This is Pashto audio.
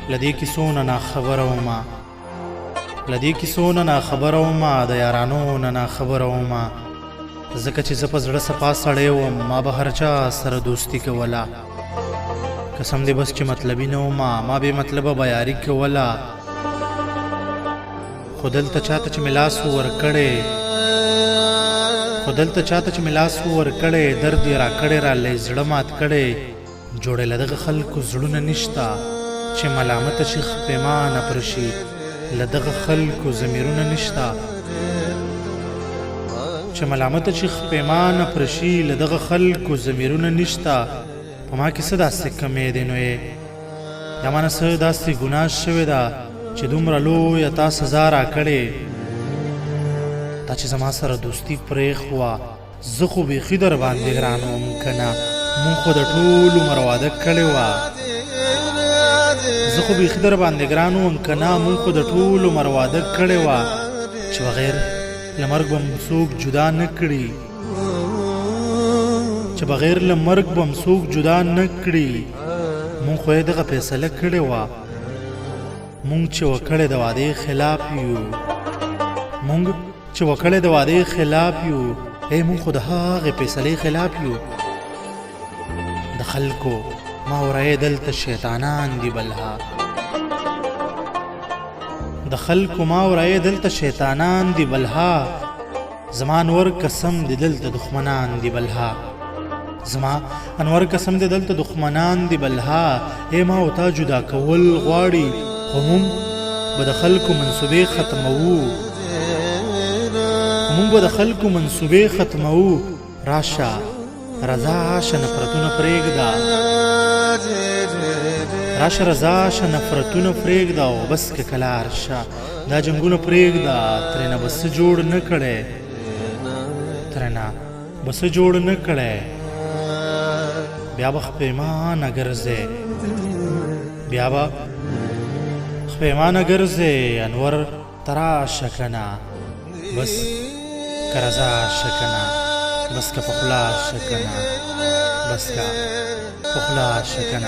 لدې کیسو نه ناخبره ومه لدې کیسو نه ناخبره ومه د یارانو نه ناخبره ومه ځکه چې زه په زړه صفا سړی وم ما به هر چا سره دوستي کوله قسم دې بس چې مطلبي نه ومه ما بې مطلبه به یاري کوله خو دلته چاته چې مې لاس ورکړی درد یې راکړی رالی زړه مات کړی جوړې له دغه خلکو زړونه نشته چې ملامته شي خپیمانه پر شي له دغه خلکو ضمیرونه نشته چې ملامته شي خپیمانه پر شي له دغه خلکو ضمیرونه نشته په ما کې څه داسې کمی دی نو یې یا مانه څه داسې ګناه شوې ده چې دومره لویه تا سزا راکړې تا چې زما سره دوستي پرېښوه زه خو بیخي در باندې ګران وم که نه مونږ خو د ټول عمر واده کړې وه چې بغیر له مرګ به م څوک جدا نه کړي مونږ خو یې دغه فیصله کړې وه مونږ چې وکړې د وعدې خلاف یو مونږ خو د هغې فیصلې خلاف یو د خلکو ما ورایې دلته شیطانان دي بلها زما انور قسم دې دلته دښمنان دي بلها ما او تا جدا کول غواړي خو مونږ به د خلکو منصوبې ختموو راشه رضا شه نفرتونه پرېږده او بس که کلار شه دا جنګونه پرېږده ترېنه به څه جوړ نه کړی بیا به خپیمانه ګرځې انور تراشه کنه بس که رضا شه کنه بس که پخلا شه کنه